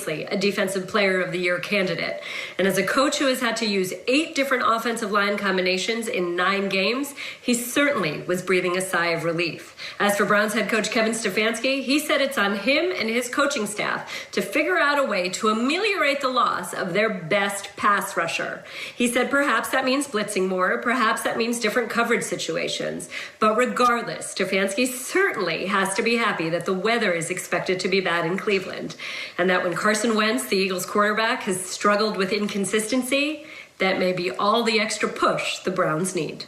obviously a Defensive Player of the Year candidate. And as a coach who has had to use 8 different offensive line combinations in 9 games, he certainly was breathing a sigh of relief. As for Browns head coach Kevin Stefanski, he said it's on him and his coaching staff to figure out a way to ameliorate the loss of their best pass rusher. He said perhaps that means blitzing more, perhaps that means different coverage situations. But regardless, Stefanski certainly has to be happy that the weather is expected to be bad in Cleveland, and that when Carson Wentz, the Eagles quarterback, has struggled with inconsistency, that may be all the extra push the Browns need.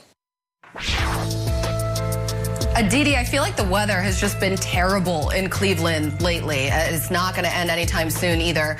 Aditi, I feel like the weather has just been terrible in Cleveland lately. It's not going to end anytime soon either.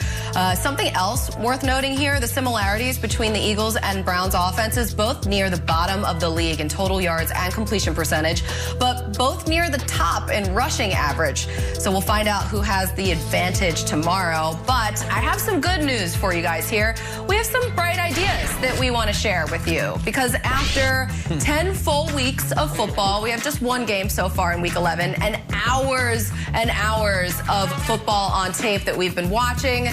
Something else worth noting here, the similarities between the Eagles and Browns offenses, both near the bottom of the league in total yards and completion percentage, but both near the top in rushing average. So we'll find out who has the advantage tomorrow. But I have some good news for you guys here. We have some bright ideas that we want to share with you, because after 10 full weeks of football, we have just one game so far in week 11 and hours of football on tape that we've been watching.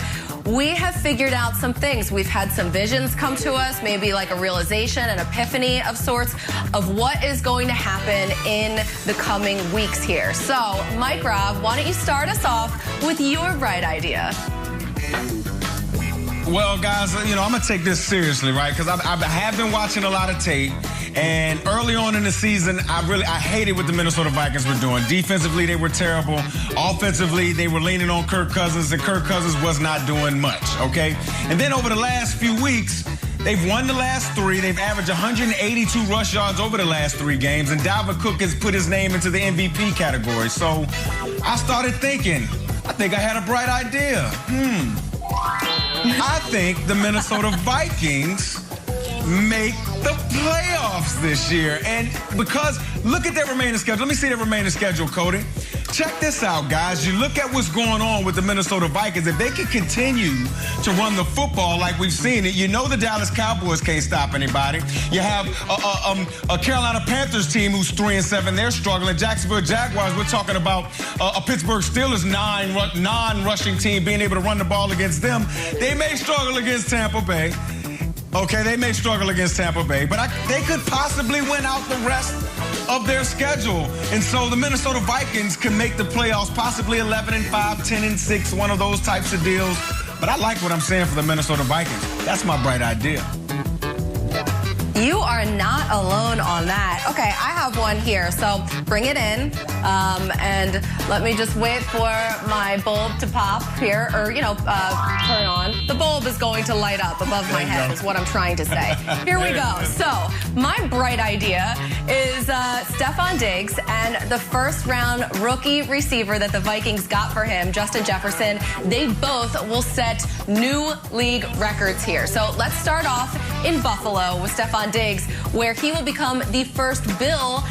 We have figured out some things. We've had some visions come to us, maybe like a realization, an epiphany of sorts of what is going to happen in the coming weeks here. So, Mike Robb, why don't you start us off with your bright idea? Well, guys, I'm going to take this seriously, right? Because I have been watching a lot of tape. And early on in the season, I hated what the Minnesota Vikings were doing. Defensively, they were terrible. Offensively, they were leaning on Kirk Cousins, and Kirk Cousins was not doing much, okay? And then over the last few weeks, they've won the last 3. They've averaged 182 rush yards over the last 3 games, and Dalvin Cook has put his name into the MVP category. So I started thinking, I think I had a bright idea. I think the Minnesota Vikings make the playoffs this year. And because, look at their remaining schedule. Let me see their remaining schedule, Cody. Check this out, guys. You look at what's going on with the Minnesota Vikings. If they can continue to run the football like we've seen it, you know the Dallas Cowboys can't stop anybody. You have a Carolina Panthers team who's 3-7. They're struggling. Jacksonville Jaguars, we're talking about a Pittsburgh Steelers non-rushing team being able to run the ball against them. They may struggle against Tampa Bay. Okay, they may struggle against Tampa Bay, but they could possibly win out the rest of their schedule. And so the Minnesota Vikings can make the playoffs, possibly 11-5, 10-6, one of those types of deals. But I like what I'm saying for the Minnesota Vikings. That's my bright idea. You are not alone on that. Okay, I have one here, so bring it in. And let me just wait for my bulb to pop here, or, turn on. The bulb is going to light up above my head is what I'm trying to say. Here we go. So my bright idea is Stefon Diggs and the first-round rookie receiver that the Vikings got for him, Justin Jefferson. They both will set new league records here. So let's start off in Buffalo with Stefon Diggs, where he will become the first Bill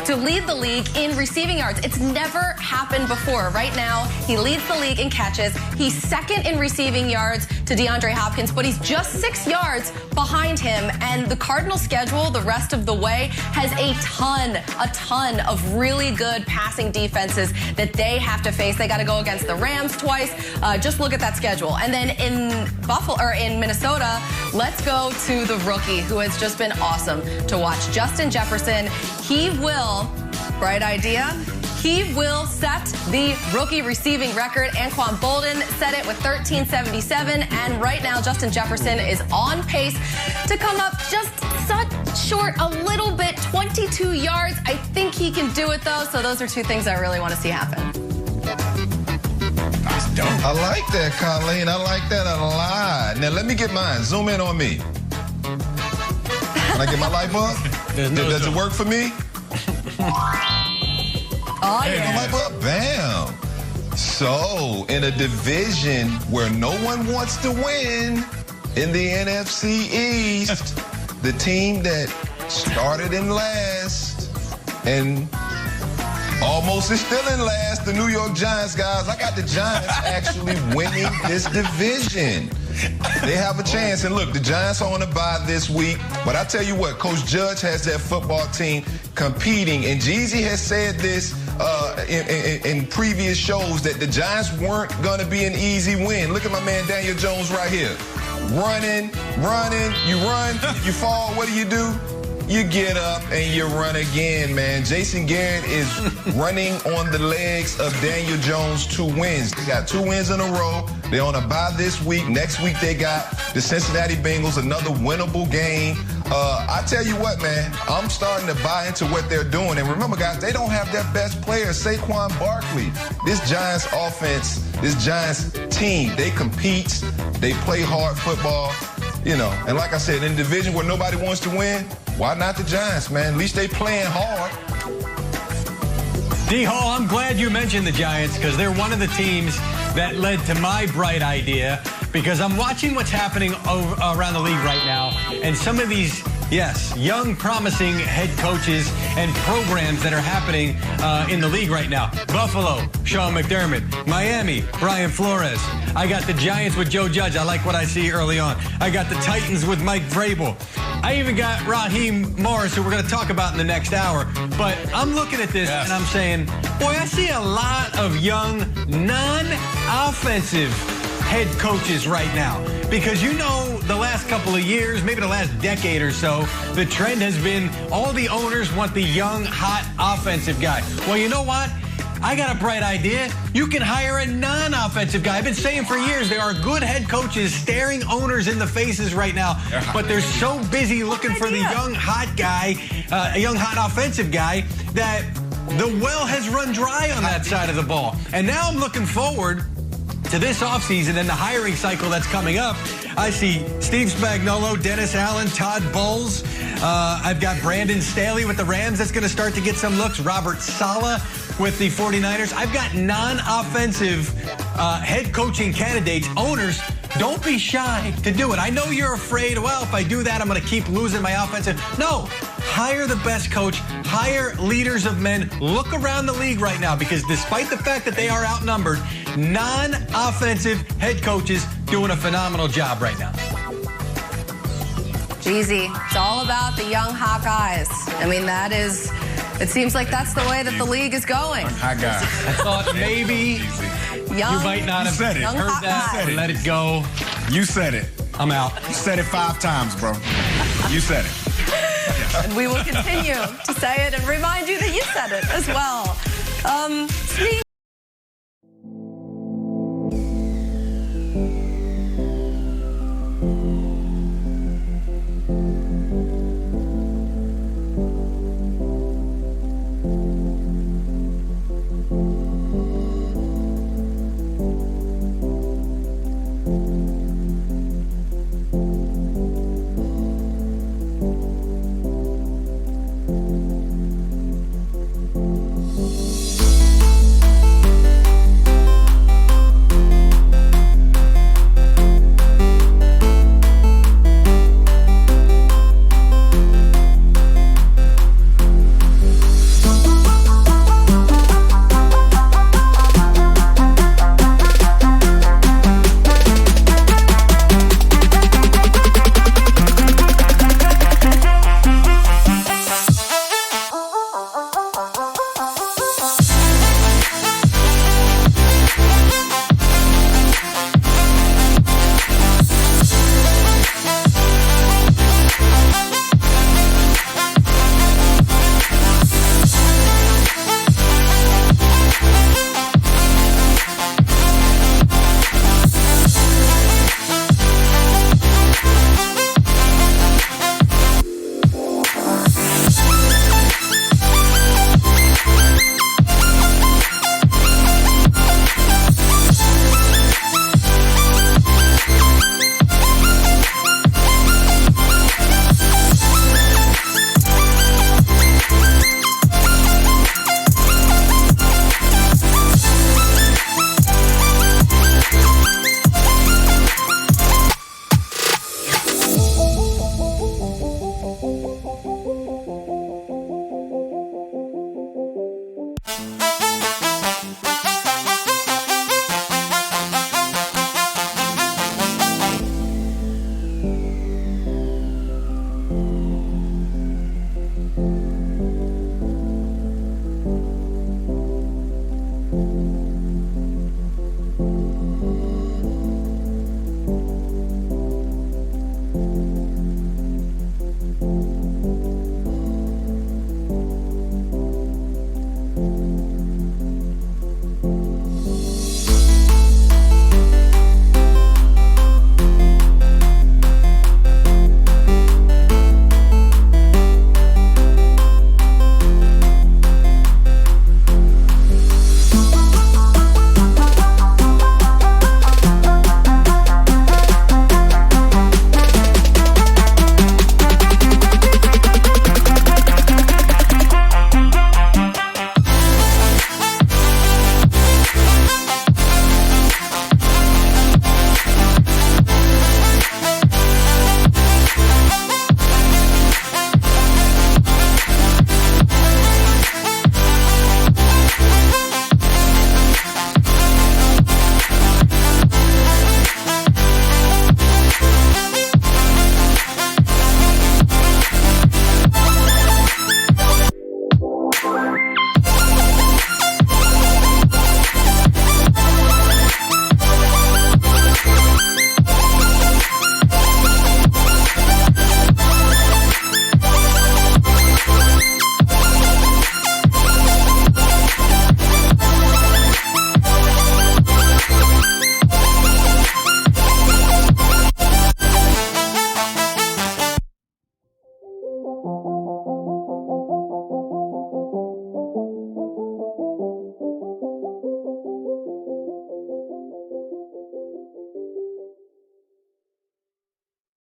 to lead the league in receiving yards. It's never happened before. Right now, he leads the league in catches. He's second in receiving yards to DeAndre Hopkins, but he's just 6 yards behind him. And the Cardinals' schedule the rest of the way has a ton of really good passing defenses that they have to face. They got to go against the Rams twice. Just look at that schedule. And then in Minnesota, let's go to the rookie who has just been awesome to watch, Justin Jefferson. He will, bright idea, he will set the rookie receiving record. Anquan Bolden set it with 1377, and right now Justin Jefferson is on pace to come up just short a little bit, 22 yards. I think he can do it, though, so those are 2 things I really want to see happen. That's dope. I like that, Colleen. I like that a lot. Now, let me get mine. Zoom in on me. Can I get my light bulb? Does it work for me? Oh, yeah. Light bulb? Bam. So, in a division where no one wants to win, in the NFC East, the team that started in last and almost is still in last, the New York Giants, guys. I got the Giants actually winning this division. They have a chance. And look, the Giants are on a bye this week. But I tell you what, Coach Judge has that football team competing. And Jeezy has said this in previous shows that the Giants weren't going to be an easy win. Look at my man Daniel Jones right here. Running, you run, you fall, what do? You get up and you run again, man. Jason Garrett is running on the legs of Daniel Jones' 2 wins. They got 2 wins in a row. They're on a bye this week. Next week they got the Cincinnati Bengals, another winnable game. I tell you what, man, I'm starting to buy into what they're doing. And remember, guys, they don't have their best player, Saquon Barkley. This Giants offense, this Giants team, they compete, they play hard football, you know. And like I said, in a division where nobody wants to win, why not the Giants, man? At least they playing hard. D-Hall, I'm glad you mentioned the Giants because they're one of the teams that led to my bright idea, because I'm watching what's happening around the league right now, and some of these, yes, young, promising head coaches and programs that are happening in the league right now. Buffalo, Sean McDermott. Miami, Brian Flores. I got the Giants with Joe Judge. I like what I see early on. I got the Titans with Mike Vrabel. I even got Raheem Morris, who we're going to talk about in the next hour. But I'm looking at this and I'm saying, boy, I see a lot of young, non-offensive head coaches right now. Because you know, the last couple of years, maybe the last decade or so, the trend has been all the owners want the young, hot offensive guy. Well, you know what? I got a bright idea. You can hire a non-offensive guy. I've been saying for years there are good head coaches staring owners in the faces right now, but they're so busy looking for the young, hot guy, a young, hot offensive guy, that the well has run dry on that side of the ball. And now I'm looking forward to this offseason and the hiring cycle that's coming up. I see Steve Spagnuolo, Dennis Allen, Todd Bowles. I've got Brandon Staley with the Rams that's going to start to get some looks. Robert Saleh with the 49ers. I've got non-offensive head coaching candidates. Owners, don't be shy to do it. I know you're afraid, well, if I do that, I'm going to keep losing my offensive. No, hire the best coach. Hire leaders of men. Look around the league right now, because despite the fact that they are outnumbered, non-offensive head coaches doing a phenomenal job right now. Jeezy, it's all about the young, hot guys. I mean, that is, it seems like that's the way that the league is going. Hot guys. I thought maybe Young, you might not have said it. heard that or let it go. You said it. I'm out. You said it 5 times, bro. You said it. And we will continue to say it and remind you that you said it as well. Speaking